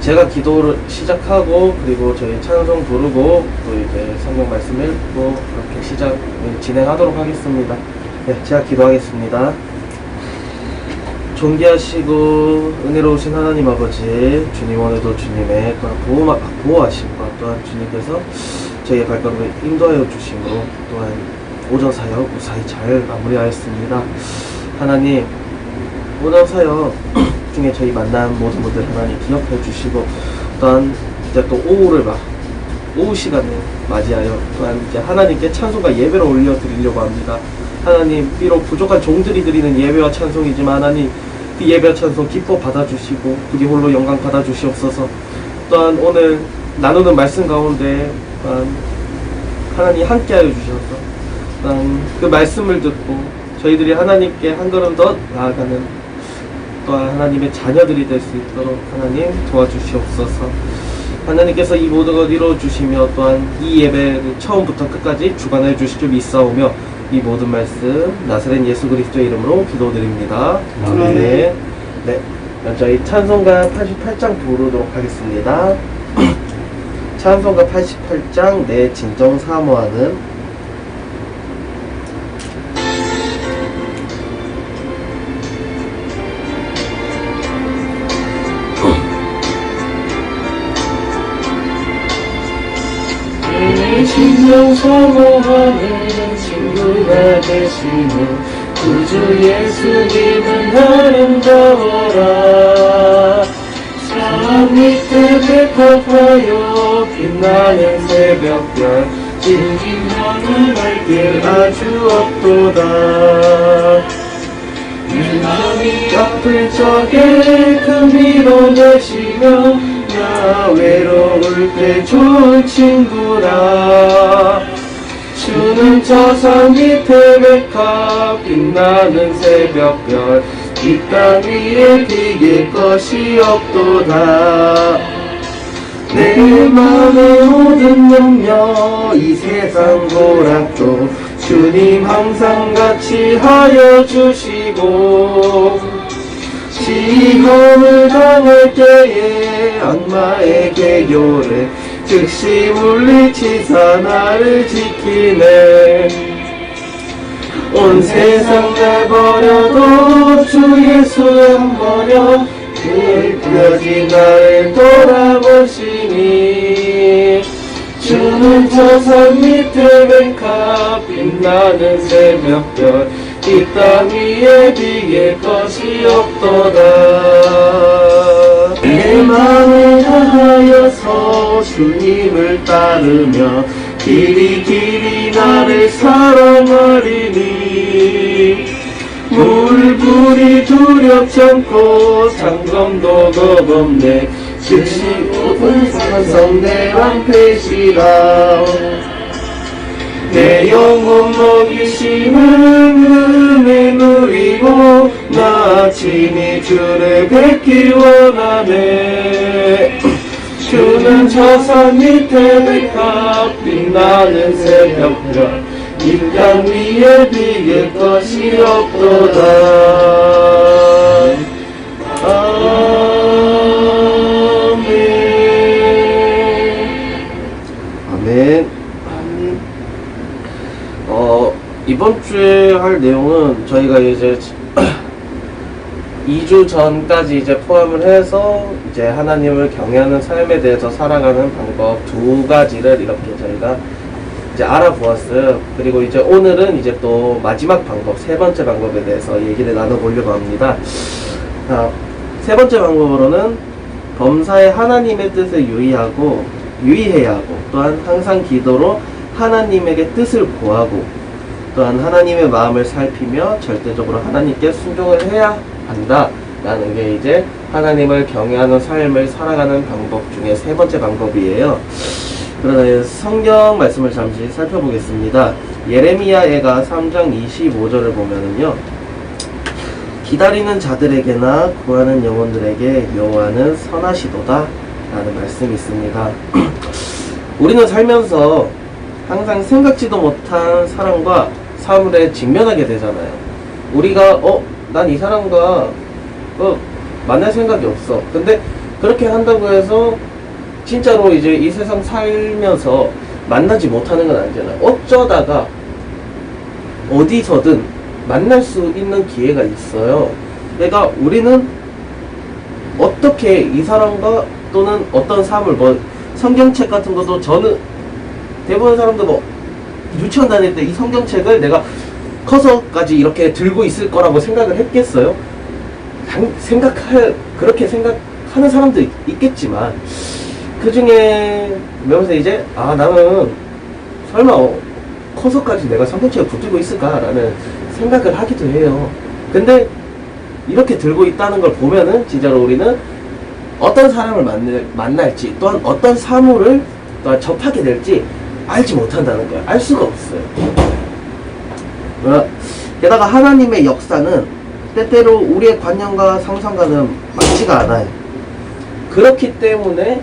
제가 기도를 시작하고 그리고 저희 찬송 부르고 또 이제 성경 말씀 읽고 그렇게 진행하도록 하겠습니다. 네, 제가 기도하겠습니다. 존귀하시고 은혜로우신 하나님 아버지, 주님 오늘도 주님의 보호하심과 또한 주님께서 저희의 발걸음을 인도하여 주심으로 또한 오전 사역 무사히 잘 마무리하였습니다. 하나님, 오전 사역 중에 저희 만난 모든 분들 하나님 기억해 주시고 또한 이제 또 오후 시간을 맞이하여 또한 이제 하나님께 찬송과 예배를 올려드리려고 합니다. 하나님, 비록 부족한 종들이 드리는 예배와 찬송이지만 하나님, 그 예배와 찬송 기뻐 받아주시고 그게 홀로 영광 받아주시옵소서. 또한 오늘 나누는 말씀 가운데 또한 하나님 함께하여 주셔서 또한 그 말씀을 듣고 저희들이 하나님께 한 걸음 더 나아가는 또한 하나님의 자녀들이 될 수 있도록 하나님 도와주시옵소서. 하나님께서 이 모든 것 이루어주시며 또한 이 예배를 처음부터 끝까지 주관해 주실 줄 믿사오며 이 모든 말씀 나사렛 예수 그리스도의 이름으로 기도드립니다. 아멘. 네, 저희 찬송가 88장 부르도록 하겠습니다. 찬송가 88장 내 진정 사모하는. 진정 사모하는 친구가 되시는 구주 예수님은 아름다워라. 산 밑에 백합하여 빛나는 새벽별 진진 하늘 길 아주 없도다. 내 마음이 아플 적에 큰 위로 되시며 나 외로울 때 좋은 친구라. 주는 저 산 밑에 백합 빛나는 새벽별 이 땅 위에 비길 것이 없도다. 내 맘의 모든 염려 이 세상 고락도 주님 항상 같이 하여 주시고 시험을 당할 때에 악마의 개교를 즉시 물리치사 나를 지키네. 온 세상 날 버려도 주 예수 안 버려 끝까지 나를 돌아보시니. 주는 저 산 밑에 백합 빛나는 새벽별 이 땅 위에 비길 것이 없도다. 내 마음을 다하여서 주님을 따르며 길이 나를 사랑하리니. 물불이 두렵지 않고 장검도 겁없네. 즉시 오픈 산성 내 방패시라. 내 영혼 먹이시는 은혜 누리고 나 친히 주를 뵙기 원하네. 주는 저 산 밑에 백합 빛나는 새벽별 이 땅 위에 비길 것이 없도다. 아멘. 이번 주에 할 내용은 저희가 이제 2주 전까지 이제 포함을 해서 이제 하나님을 경외하는 삶에 대해서 살아가는 방법 두 가지를 이렇게 저희가 이제 알아보았어요. 그리고 이제 오늘은 이제 또 마지막 방법, 세 번째 방법에 대해서 얘기를 나눠보려고 합니다. 세 번째 방법으로는 범사에 하나님의 뜻을 유의해야 하고 또한 항상 기도로 하나님에게 뜻을 구하고 또한 하나님의 마음을 살피며 절대적으로 하나님께 순종을 해야 한다 라는 게 이제 하나님을 경외하는 삶을 살아가는 방법 중에 세 번째 방법이에요. 그러나 성경 말씀을 잠시 살펴보겠습니다. 예레미야애가 3장 25절을 보면은요, 기다리는 자들에게나 구하는 영혼들에게 여호와는 선하시도다 라는 말씀이 있습니다. 우리는 살면서 항상 생각지도 못한 사람과 사물에 직면하게 되잖아요. 우리가 난 이 사람과 만날 생각이 없어. 근데 그렇게 한다고 해서 진짜로 이제 이 세상 살면서 만나지 못하는 건 아니잖아요. 어쩌다가 어디서든 만날 수 있는 기회가 있어요. 그러니까 우리는 어떻게 이 사람과 또는 어떤 삶을 뭐 성경책 같은 것도 저는 대부분 사람들 뭐 유치원 다닐 때 이 성경책을 내가 커서까지 이렇게 들고 있을 거라고 생각을 했겠어요? 그렇게 생각하는 사람도 있겠지만 그 중에 몇몇서 이제 나는 설마 커서까지 내가 성경책을 붙들고 있을까라는 생각을 하기도 해요. 근데 이렇게 들고 있다는 걸 보면은 진짜로 우리는 어떤 사람을 만날지 또한 어떤 사물을 또한 접하게 될지 알지 못한다는 거예요. 알 수가 없어요. 게다가 하나님의 역사는 때때로 우리의 관념과 상상과는 맞지가 않아요. 그렇기 때문에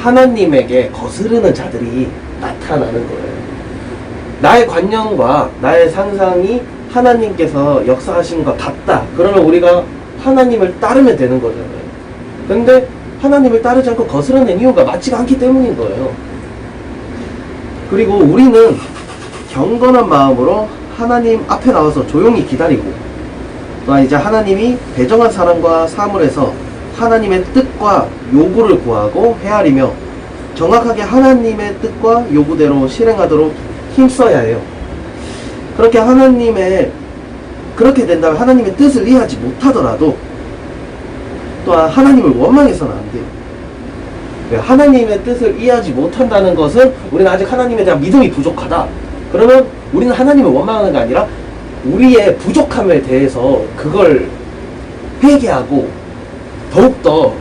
하나님에게 거스르는 자들이 나타나는 거예요. 나의 관념과 나의 상상이 하나님께서 역사하신 것 같다. 그러면 우리가 하나님을 따르면 되는 거잖아요. 근데 하나님을 따르지 않고 거스르는 이유가 맞지가 않기 때문인 거예요. 그리고 우리는 경건한 마음으로 하나님 앞에 나와서 조용히 기다리고 또한 이제 하나님이 배정한 사람과 사물에서 하나님의 뜻과 요구를 구하고 헤아리며 정확하게 하나님의 뜻과 요구대로 실행하도록 힘써야 해요. 그렇게 그렇게 된다면 하나님의 뜻을 이해하지 못하더라도 또한 하나님을 원망해서는 안 돼요. 하나님의 뜻을 이해하지 못한다는 것은 우리는 아직 하나님에 대한 믿음이 부족하다. 그러면 우리는 하나님을 원망하는 게 아니라 우리의 부족함에 대해서 그걸 회개하고 더욱더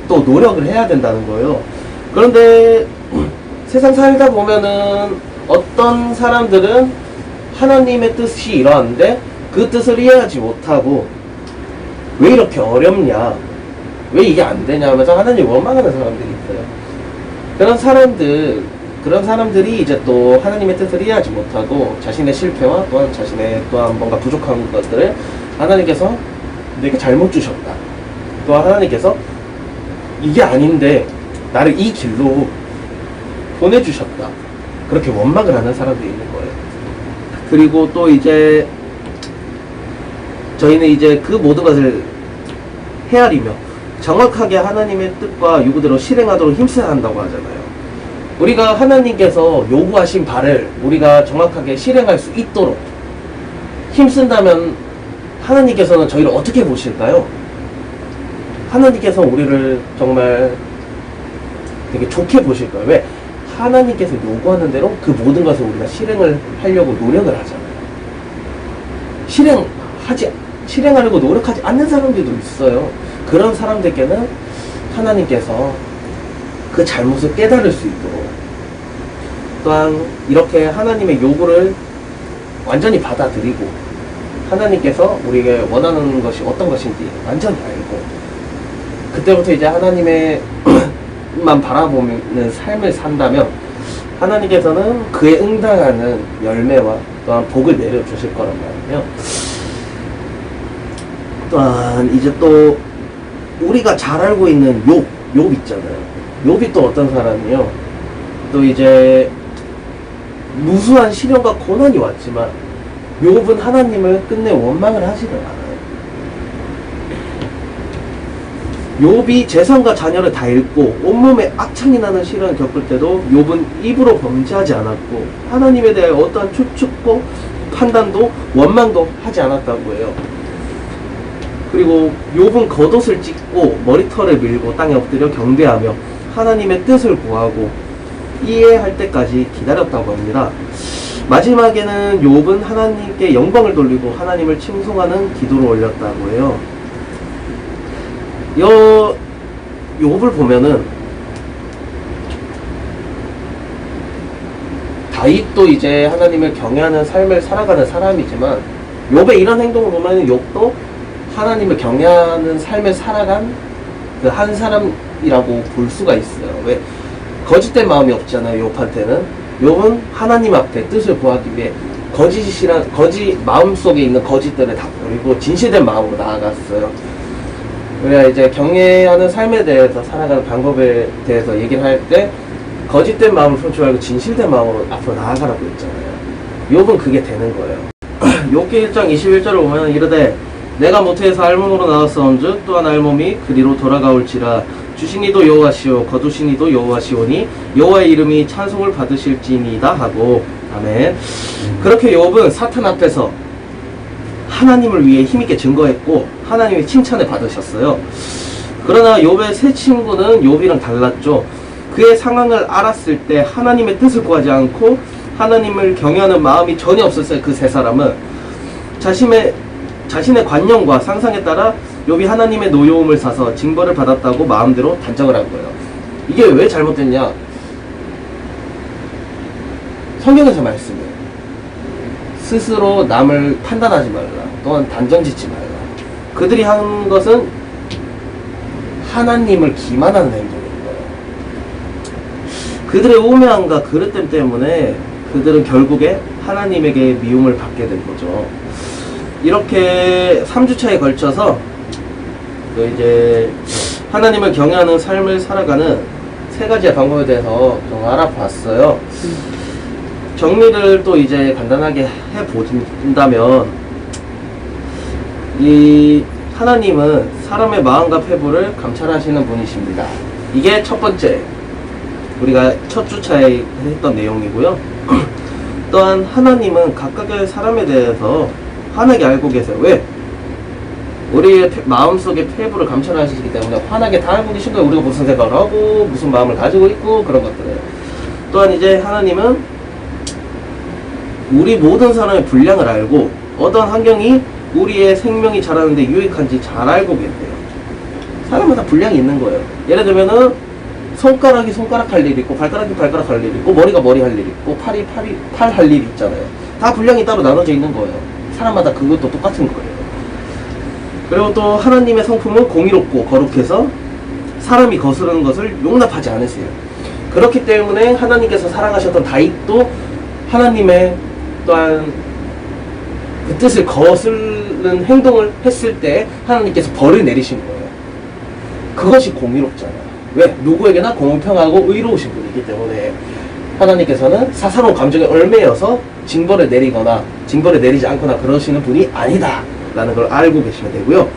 또 노력을 해야 된다는 거예요. 그런데 세상 살다 보면은 어떤 사람들은 하나님의 뜻이 이러한데 그 뜻을 이해하지 못하고 왜 이렇게 어렵냐, 왜 이게 안 되냐 하면서 하나님을 원망하는 사람들이 있어요. 그런 사람들이 이제 또 하나님의 뜻을 이해하지 못하고 자신의 실패와 또한 뭔가 부족한 것들을 하나님께서 내게 잘못 주셨다. 또한 하나님께서 이게 아닌데 나를 이 길로 보내주셨다. 그렇게 원망을 하는 사람들이 있는 거예요. 그리고 또 이제 저희는 이제 그 모든 것을 헤아리며 정확하게 하나님의 뜻과 요구대로 실행하도록 힘써야 한다고 하잖아요. 우리가 하나님께서 요구하신 바를 우리가 정확하게 실행할 수 있도록 힘쓴다면 하나님께서는 저희를 어떻게 보실까요? 하나님께서 우리를 정말 되게 좋게 보실 거예요. 왜? 하나님께서 요구하는 대로 그 모든 것을 우리가 실행을 하려고 노력을 하잖아요. 실행하려고 노력하지 않는 사람들도 있어요. 그런 사람들께는 하나님께서 그 잘못을 깨달을 수 있도록 또한 이렇게 하나님의 요구를 완전히 받아들이고 하나님께서 우리에게 원하는 것이 어떤 것인지 완전히 알고 그때부터 이제 하나님의 만 바라보는 삶을 산다면 하나님께서는 그에 응당하는 열매와 또한 복을 내려주실 거란 말이에요. 또한 이제 또 우리가 잘 알고 있는 욥 있잖아요. 욥이 또 어떤 사람이요? 또 이제 무수한 시련과 고난이 왔지만 욥은 하나님을 끝내 원망을 하지는 않아요. 욥이 재산과 자녀를 다 잃고 온몸에 악창이 나는 시련을 겪을 때도 욥은 입으로 범죄하지 않았고 하나님에 대해 어떠한 추측고 판단도 원망도 하지 않았다고 해요. 그리고 욥은 겉옷을 찢고 머리털을 밀고 땅에 엎드려 경배하며 하나님의 뜻을 구하고 이해할 때까지 기다렸다고 합니다. 마지막에는 욥은 하나님께 영광을 돌리고 하나님을 칭송하는 기도를 올렸다고 해요. 욥을 보면은 다윗도 이제 하나님을 경외하는 삶을 살아가는 사람이지만 욥의 이런 행동을 보면은 욥도 하나님을 경외하는 삶을 살아간 그 한 사람이라고 볼 수가 있어요. 왜? 거짓된 마음이 없잖아요. 욥한테는. 욥은 하나님 앞에 뜻을 구하기 위해 마음속에 있는 거짓들을 다 버리고 진실된 마음으로 나아갔어요. 우리가 이제 경외하는 삶에 대해서 살아가는 방법에 대해서 얘기를 할 때 거짓된 마음을 품지 말고 진실된 마음으로 앞으로 나아가라고 했잖아요. 욥은 그게 되는 거예요. 욥기 1장 21절을 보면 이르되 내가 모태에서 알몸으로 나왔사온즉 또한 알몸이 그리로 돌아가올지라 주신 이도 여호와시오 거두신 이도 여호와시오니 여호와의 이름이 찬송을 받으실지니이다 하고 아멘. 그렇게 욥은 사탄 앞에서 하나님을 위해 힘있게 증거했고 하나님의 칭찬을 받으셨어요. 그러나 욥의 세 친구는 욥이랑 달랐죠. 그의 상황을 알았을 때 하나님의 뜻을 구하지 않고 하나님을 경외하는 마음이 전혀 없었어요. 그 세 사람은 자신의 관념과 상상에 따라 욥이 하나님의 노여움을 사서 징벌을 받았다고 마음대로 단정을 한 거예요. 이게 왜 잘못됐냐? 성경에서 말씀해요. 스스로 남을 판단하지 말라. 또한 단정짓지 말라. 그들이 한 것은 하나님을 기만하는 행동인 거예요. 그들의 오명함과 그릇됨 때문에 그들은 결국에 하나님에게 미움을 받게 된 거죠. 이렇게 3주차에 걸쳐서 이제 하나님을 경외하는 삶을 살아가는 세 가지의 방법에 대해서 좀 알아봤어요. 정리를 또 이제 간단하게 해본다면 이 하나님은 사람의 마음과 패부를 감찰하시는 분이십니다. 이게 첫 번째 우리가 첫 주차에 했던 내용이고요. 또한 하나님은 각각의 사람에 대해서 환하게 알고 계세요. 왜? 우리의 마음속의 패부를 감찰하시기 때문에 환하게 다 알고 계신 거예요. 우리가 무슨 생각을 하고 무슨 마음을 가지고 있고 그런 것들을. 또한 이제 하나님은 우리 모든 사람의 분량을 알고 어떤 환경이 우리의 생명이 자라는데 유익한지 잘 알고 계세요. 사람마다 분량이 있는 거예요. 예를 들면은 손가락이 손가락 할 일이 있고 발가락이 발가락 할 일이 있고 머리가 머리 할 일이 있고 팔이 팔 할 일이 있잖아요. 다 분량이 따로 나눠져 있는 거예요. 사람마다 그것도 똑같은 거예요. 그리고 또 하나님의 성품은 공의롭고 거룩해서 사람이 거스르는 것을 용납하지 않으세요. 그렇기 때문에 하나님께서 사랑하셨던 다윗도 하나님의 또한 그 뜻을 거스르는 행동을 했을 때 하나님께서 벌을 내리신 거예요. 그것이 공의롭잖아요. 왜? 누구에게나 공평하고 의로우신 분이기 때문에 하나님께서는 사사로운 감정에 얽매여서 징벌을 내리거나 징벌을 내리지 않거나 그러시는 분이 아니다 라는 걸 알고 계시면 되고요.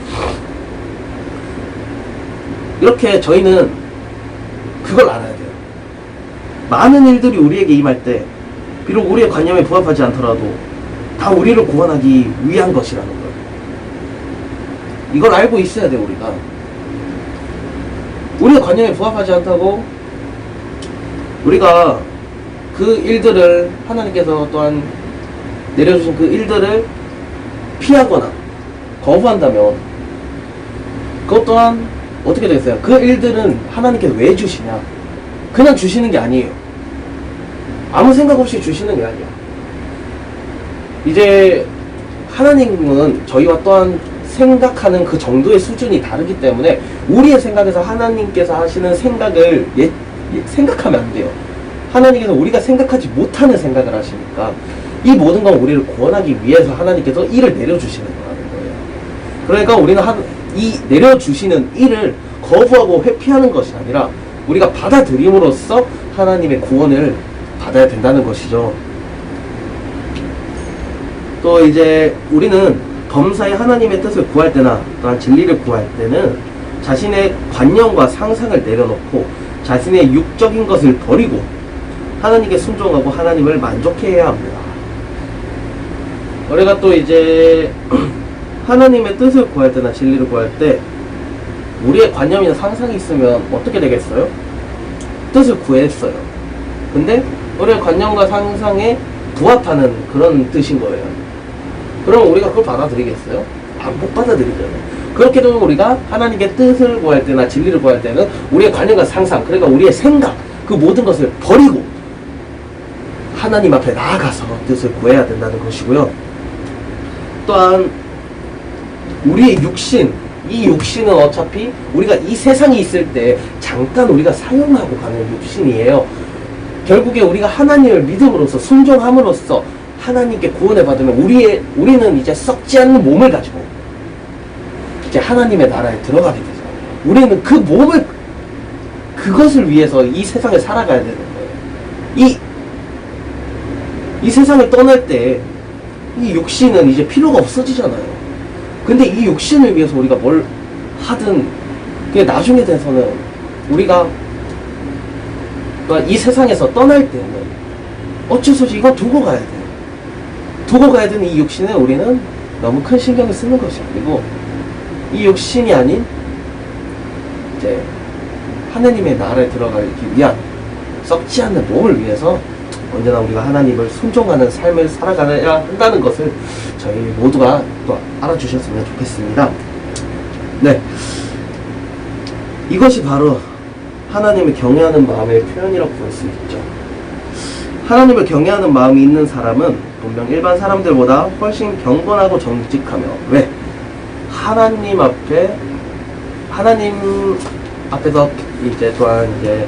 이렇게 저희는 그걸 알아야 돼요. 많은 일들이 우리에게 임할 때 비록 우리의 관념에 부합하지 않더라도 다 우리를 구원하기 위한 것이라는 거예요. 이걸 알고 있어야 돼요. 우리의 관념에 부합하지 않다고 우리가 그 일들을 하나님께서 또한 내려주신 그 일들을 피하거나 거부한다면 그것 또한 어떻게 되겠어요? 그 일들은 하나님께서 왜 주시냐? 그냥 주시는 게 아니에요. 아무 생각 없이 주시는 게 아니에요. 이제 하나님은 저희와 또한 생각하는 그 정도의 수준이 다르기 때문에 우리의 생각에서 하나님께서 하시는 생각을 생각하면 안 돼요. 하나님께서 우리가 생각하지 못하는 생각을 하시니까 이 모든 건 우리를 구원하기 위해서 하나님께서 일을 내려주시는 거라는 거예요. 그러니까 우리는 이 내려주시는 일을 거부하고 회피하는 것이 아니라 우리가 받아들임으로써 하나님의 구원을 받아야 된다는 것이죠. 또 이제 우리는 범사에 하나님의 뜻을 구할 때나 또한 진리를 구할 때는 자신의 관념과 상상을 내려놓고 자신의 육적인 것을 버리고 하나님께 순종하고 하나님을 만족해야 합니다. 우리가 또 이제 하나님의 뜻을 구할 때나 진리를 구할 때 우리의 관념이나 상상이 있으면 어떻게 되겠어요? 뜻을 구했어요. 근데 우리의 관념과 상상에 부합하는 그런 뜻인 거예요. 그럼 우리가 그걸 받아들이겠어요? 못 받아들이잖아요. 그렇게 되면 우리가 하나님께 뜻을 구할 때나 진리를 구할 때는 우리의 관념과 상상, 그러니까 우리의 생각, 그 모든 것을 버리고 하나님 앞에 나아가서 뜻을 구해야 된다는 것이고요. 또한 우리의 육신, 이 육신은 어차피 우리가 이 세상에 있을 때 잠깐 우리가 사용하고 가는 육신이에요. 결국에 우리가 하나님을 믿음으로써 순종함으로써 하나님께 구원을 받으면 우리는 이제 썩지 않는 몸을 가지고 이제 하나님의 나라에 들어가게 되죠. 우리는 그 몸을, 그것을 위해서 이 세상을 살아가야 되는 거예요. 이 세상을 떠날 때 이 육신은 이제 필요가 없어지잖아요. 근데 이 육신을 위해서 우리가 뭘 하든 그게 나중에 돼서는 우리가 이 세상에서 떠날 때는 어쩔 수 없이 이건 두고 가야 돼요. 두고 가야 되는 이 육신에 우리는 너무 큰 신경을 쓰는 것이 아니고 이 육신이 아닌 이제 하느님의 나라에 들어가기 위한 썩지 않는 몸을 위해서 언제나 우리가 하나님을 순종하는 삶을 살아가야 한다는 것을 저희 모두가 또 알아주셨으면 좋겠습니다. 네, 이것이 바로 하나님을 경외하는 마음의 표현이라고 볼 수 있죠. 하나님을 경외하는 마음이 있는 사람은 분명 일반 사람들보다 훨씬 경건하고 정직하며, 왜? 하나님 앞에서 이제 또한 이제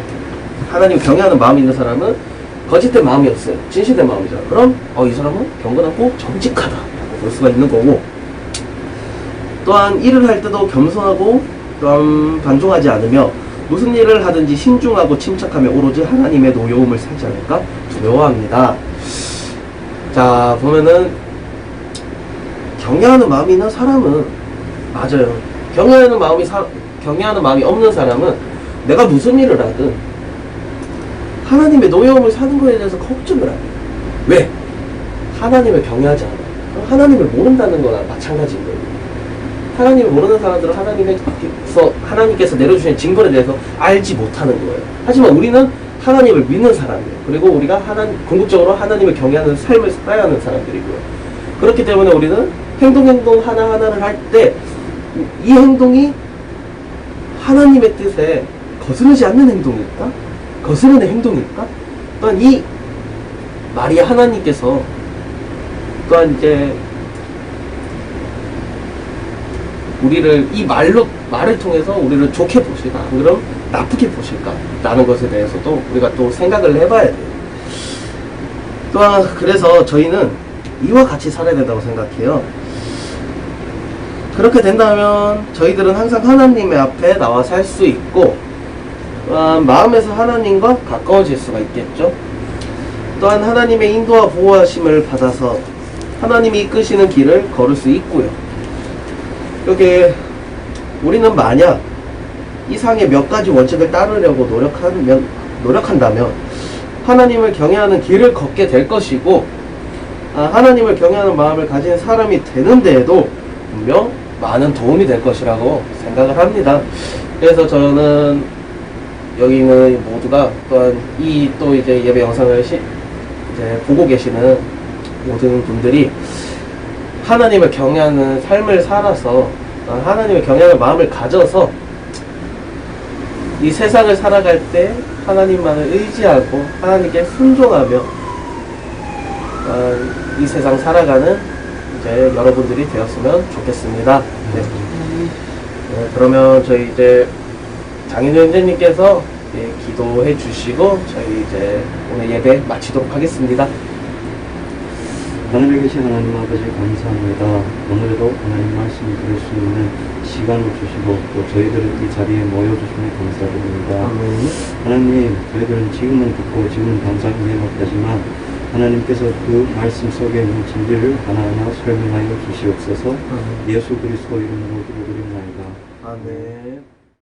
하나님을 경외하는 마음이 있는 사람은 거짓된 마음이 없어요. 진실된 마음이죠. 그럼 이 사람은 경건하고 정직하다라고 볼 수가 있는 거고, 또한 일을 할 때도 겸손하고 또한 반종하지 않으며 무슨 일을 하든지 신중하고 침착하며 오로지 하나님의 노여움을 살지 않을까 두려워합니다. 자, 보면은 경외하는 마음이 있는 사람은, 맞아요, 경외하는 마음이 없는 사람은 내가 무슨 일을 하든 하나님의 노여움을 사는 것에 대해서 걱정을 안 해요. 왜? 하나님을 경외하지 않아. 하나님을 모른다는 거나 마찬가지인 거예요. 하나님을 모르는 사람들은 하나님께서 내려주신 징벌에 대해서 알지 못하는 거예요. 하지만 우리는 하나님을 믿는 사람이에요. 그리고 우리가 궁극적으로 하나님을 경외하는 삶을 살아야 하는 사람들이고요. 그렇기 때문에 우리는 행동 하나하나를 할 때 이 행동이 하나님의 뜻에 거스르지 않는 행동일까? 거스르는 행동일까? 또한 이 말이 하나님께서 또한 이제 우리를 이 말을 통해서 우리를 좋게 보실까? 그럼 나쁘게 보실까? 라는 것에 대해서도 우리가 또 생각을 해봐야 돼요. 또한 그래서 저희는 이와 같이 살아야 된다고 생각해요. 그렇게 된다면 저희들은 항상 하나님의 앞에 나와 살 수 있고, 마음에서 하나님과 가까워질 수가 있겠죠. 또한 하나님의 인도와 보호하심을 받아서 하나님이 이끄시는 길을 걸을 수 있고요. 이렇게 우리는 만약 이상의 몇 가지 원칙을 따르려고 노력한다면 하나님을 경외하는 길을 걷게 될 것이고, 하나님을 경외하는 마음을 가진 사람이 되는데에도 분명 많은 도움이 될 것이라고 생각을 합니다. 그래서 저는 여기 있는 모두가 또한 또 이제 예배 영상을 이제 보고 계시는 모든 분들이 하나님을 경외하는 삶을 살아서 하나님을 경외하는 마음을 가져서 이 세상을 살아갈 때 하나님만을 의지하고 하나님께 순종하며 이 세상 살아가는 이제 여러분들이 되었으면 좋겠습니다. 네. 네, 그러면 저희 이제 장인우 형제님께서 기도해 주시고 저희 이제 오늘 예배 마치도록 하겠습니다. 하늘에 계신 하나님 아버지 감사합니다. 오늘도 하나님 말씀을 들을 수 있는 시간을 주시고 또 저희들을 이 자리에 모여주시면 감사드립니다. 하나님, 저희들은 지금은 듣고 지금은 당장 이해 못하지만 하나님께서 그 말씀 속에 있는 진리를 하나하나 설명하여 주시옵소서. 예수 그리스도 이름으로 기도드립니다. 아멘.